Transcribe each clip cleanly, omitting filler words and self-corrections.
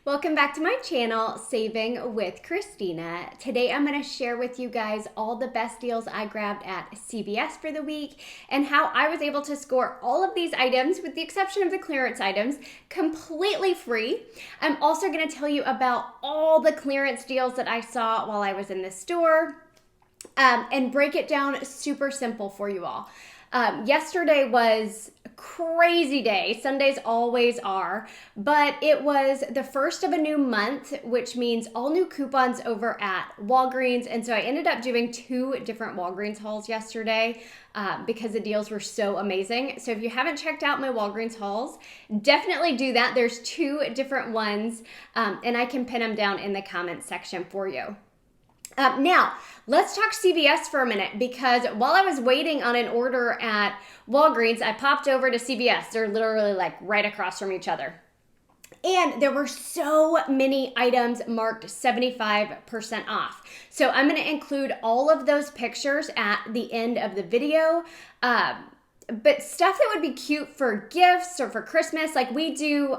Welcome back to my channel, Saving with Christina. Today I'm going to share with you guys all the best deals I grabbed at CVS for the week and how I was able to score all of these items, with the exception of the clearance items, completely free. I'm also going to tell you about all the clearance deals that I saw while I was in the store and break it down super simple for you all. Yesterday was a crazy day. Sundays always are, but it was the first of a new month, which means all new coupons over at Walgreens. And so I ended up doing 2 different Walgreens hauls yesterday because the deals were so amazing. So if you haven't checked out my Walgreens hauls, definitely do that. There's 2 different ones, and I can pin them down in the comments section for you. Now, let's talk CVS for a minute, because while I was waiting on an order at Walgreens, I popped over to CVS. They're literally like right across from each other. And there were so many items marked 75% off. So I'm going to include all of those pictures at the end of the video. But stuff that would be cute for gifts or for Christmas, like we do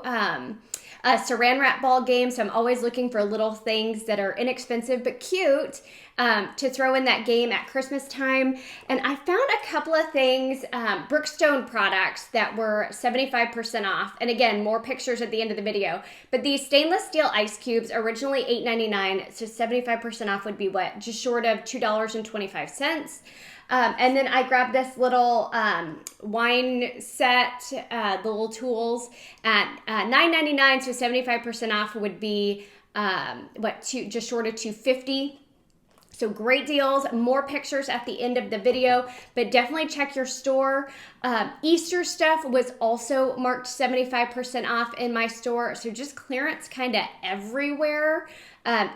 a saran wrap ball game, so I'm always looking for little things that are inexpensive but cute to throw in that game at Christmas time. And I found a couple of things, Brookstone products that were 75% off. And again, more pictures at the end of the video. But these stainless steel ice cubes, originally $8.99, so 75% off would be what? Just short of $2.25. And then I grabbed this little wine set, the little tools at $9.99, so 75% off would be just short of $2.50. So great deals, more pictures at the end of the video, but definitely check your store. Easter stuff was also marked 75% off in my store, so just clearance kind of everywhere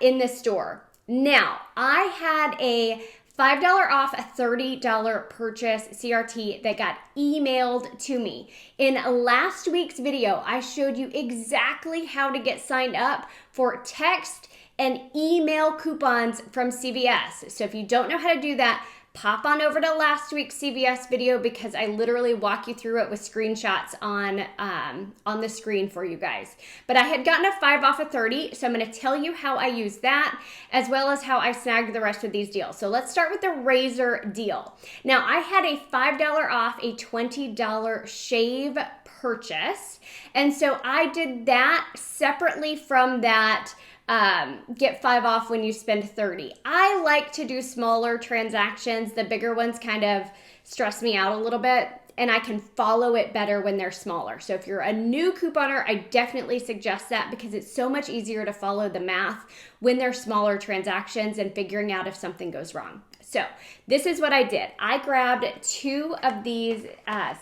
in the store. Now, I had a $5 off a $30 purchase CRT that got emailed to me. In last week's video, I showed you exactly how to get signed up for text and email coupons from CVS. So if you don't know how to do that, pop on over to last week's CVS video, because I literally walk you through it with screenshots on the screen for you guys. But I had gotten a 5 off of 30, so I'm going to tell you how I use that, as well as how I snagged the rest of these deals. So let's start with the razor deal. Now, I had a $5 off a $20 shave purchase, and so I did that separately from that get 5 off when you spend 30. I like to do smaller transactions. The bigger ones kind of stress me out a little bit, and I can follow it better when they're smaller. So if you're a new couponer, I definitely suggest that, because it's so much easier to follow the math when they're smaller transactions and figuring out if something goes wrong. So this is what I did. I grabbed 2 of these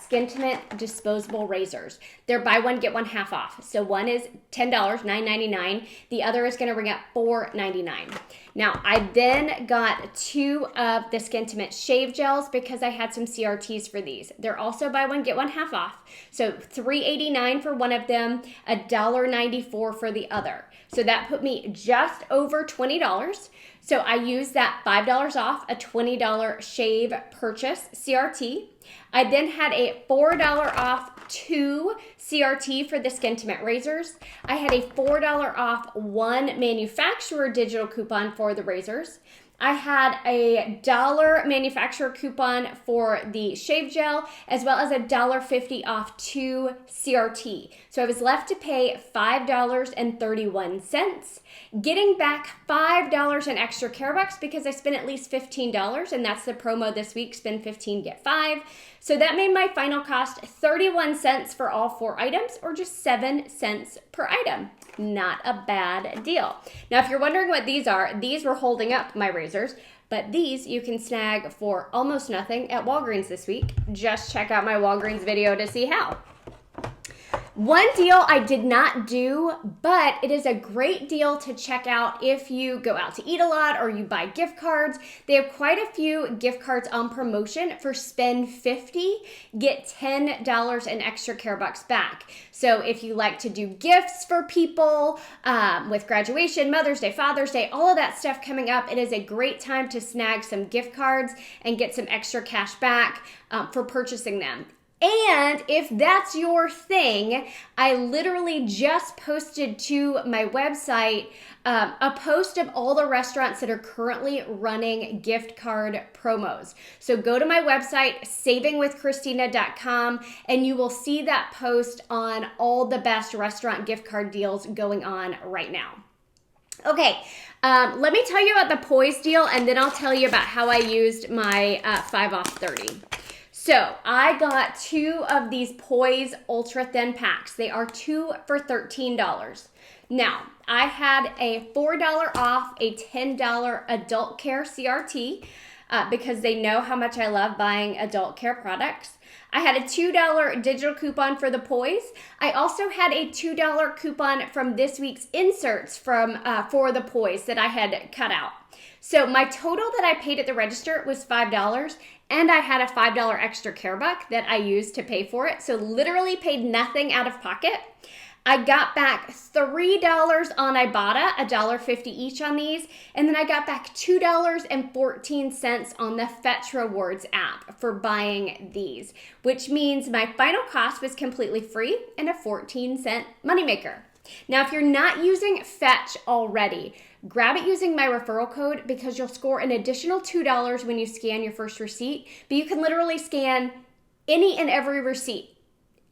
Skin Tint disposable razors. They're buy one, get one half off. So one is $10, $9.99. The other is going to ring up $4.99. Now, I then got 2 of the Skin Tint shave gels because I had some CRTs for these. They're also buy one, get one half off. So $3.89 for one of them, $1.94 for the other. So that put me just over $20. So I used that $5 off a $20 shave purchase CRT. I then had a $4 off 2 CRT for the Skin Tint razors. I had a $4 off 1 manufacturer digital coupon for the razors. I had a $1 manufacturer coupon for the shave gel, as well as a $1.50 off 2 CRT. So I was left to pay $5.31, getting back $5 in extra care bucks because I spent at least $15, and that's the promo this week, spend 15, get 5. So that made my final cost 31 cents for all 4 items, or just 7 cents per item. Not a bad deal. Now, if you're wondering what these are, these were holding up my razors, but these you can snag for almost nothing at Walgreens this week. Just check out my Walgreens video to see how. One deal I did not do, but it is a great deal to check out if you go out to eat a lot or you buy gift cards. They have quite a few gift cards on promotion for spend 50, get $10 in extra care bucks back. So if you like to do gifts for people with graduation, Mother's Day, Father's Day, all of that stuff coming up, it is a great time to snag some gift cards and get some extra cash back for purchasing them. And if that's your thing, I literally just posted to my website a post of all the restaurants that are currently running gift card promos. So go to my website, savingwithchristina.com, and you will see that post on all the best restaurant gift card deals going on right now. Okay, let me tell you about the Poise deal, and then I'll tell you about how I used my 5 off 30. So I got 2 of these Poise ultra thin packs. They are 2 for $13. Now, I had a $4 off a $10 adult care CRT because they know how much I love buying adult care products. I had a $2 digital coupon for the Poise. I also had a $2 coupon from this week's inserts for the Poise that I had cut out. So my total that I paid at the register was $5, and I had a $5 extra care buck that I used to pay for it. So literally paid nothing out of pocket. I got back $3 on Ibotta, $1.50 each on these, and then I got back $2.14 on the Fetch Rewards app for buying these, which means my final cost was completely free and a 14-cent moneymaker. Now, if you're not using Fetch already, grab it using my referral code because you'll score an additional $2 when you scan your first receipt, but you can literally scan any and every receipt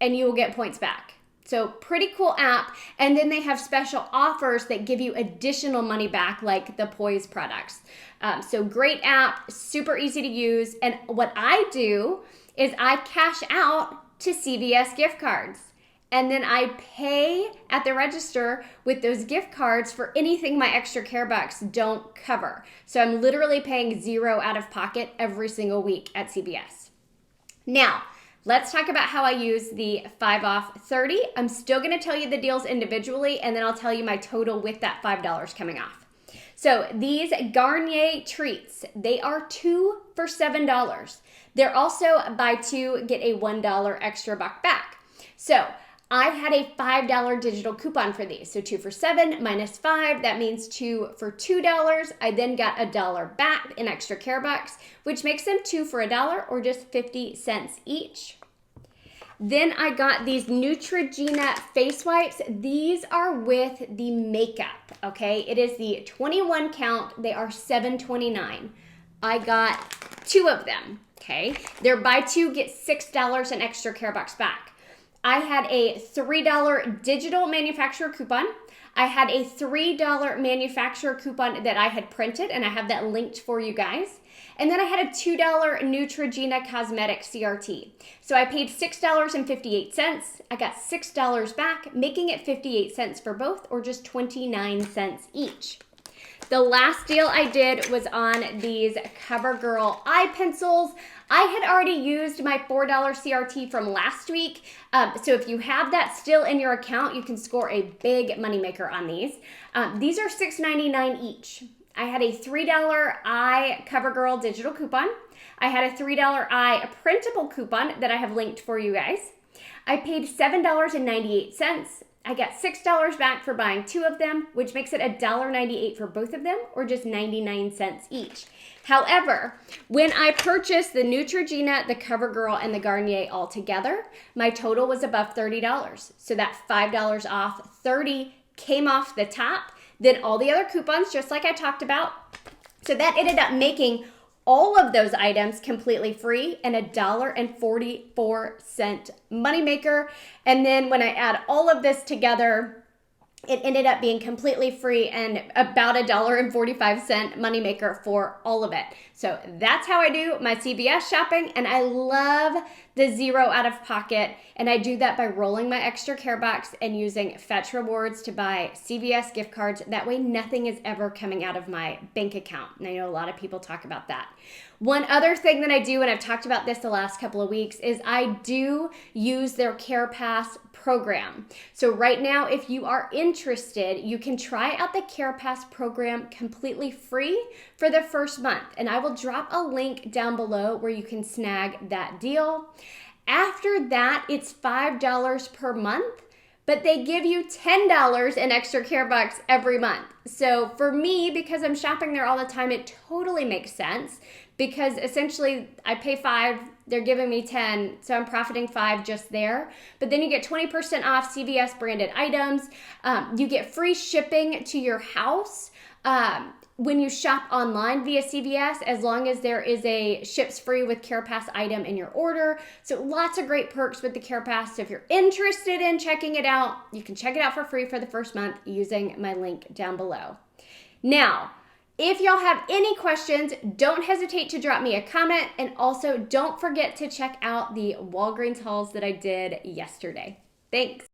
and you will get points back. So pretty cool app. And then they have special offers that give you additional money back, like the Poise products. So great app, super easy to use. And what I do is I cash out to CVS gift cards. And then I pay at the register with those gift cards for anything my extra care bucks don't cover. So I'm literally paying $0 out of pocket every single week at CVS. Now, let's talk about how I use the 5 off 30. I'm still gonna tell you the deals individually, and then I'll tell you my total with that $5 coming off. So these Garnier treats, they are 2 for $7. They're also buy 2, get a $1 extra buck back. So I had a $5 digital coupon for these. So 2 for $7 minus 5, that means 2 for $2. I then got $1 back in extra care bucks, which makes them 2 for $1 or just 50 cents each. Then I got these Neutrogena face wipes. These are with the makeup, okay? It is the 21 count. They are $7.29. I got 2 of them, okay? They're buy 2, get $6 in extra care bucks back. I had a $3 digital manufacturer coupon. I had a $3 manufacturer coupon that I had printed, and I have that linked for you guys. And then I had a $2 Neutrogena cosmetic CRT. So I paid $6.58. I got $6 back, making it 58 cents for both, or just 29 cents each. The last deal I did was on these CoverGirl eye pencils. I had already used my $4 CRT from last week. So if you have that still in your account, you can score a big moneymaker on these. These are $6.99 each. I had a $3 eye CoverGirl digital coupon. I had a $3 eye printable coupon that I have linked for you guys. I paid $7.98. I got $6 back for buying 2 of them, which makes it $1.98 for both of them, or just 99 cents each. However, when I purchased the Neutrogena, the CoverGirl, and the Garnier all together, my total was above $30. So that $5 off 30 came off the top. Then all the other coupons, just like I talked about. So that ended up making all of those items completely free and $1.44 moneymaker. And then when I add all of this together, it ended up being completely free and about $1.45 moneymaker for all of it. So that's how I do my CVS shopping, and I love the $0 out of pocket, and I do that by rolling my extra care box and using Fetch Rewards to buy CVS gift cards. That way nothing is ever coming out of my bank account, and I know a lot of people talk about that. One other thing that I do, and I've talked about this the last couple of weeks, is I do use their Care Pass program. So right now, if you are interested, you can try out the Care Pass program completely free for the first month. And I will drop a link down below where you can snag that deal. After that, it's $5 per month, but they give you $10 in extra care bucks every month. So for me, because I'm shopping there all the time, it totally makes sense, because essentially I pay $5 they're giving me 10, so I'm profiting 5 just there. But then you get 20% off CVS branded items. You get free shipping to your house when you shop online via CVS, as long as there is a ships free with CarePass item in your order. So lots of great perks with the CarePass. So if you're interested in checking it out, you can check it out for free for the first month using my link down below. Now, if y'all have any questions, don't hesitate to drop me a comment, and also don't forget to check out the Walgreens hauls that I did yesterday. Thanks.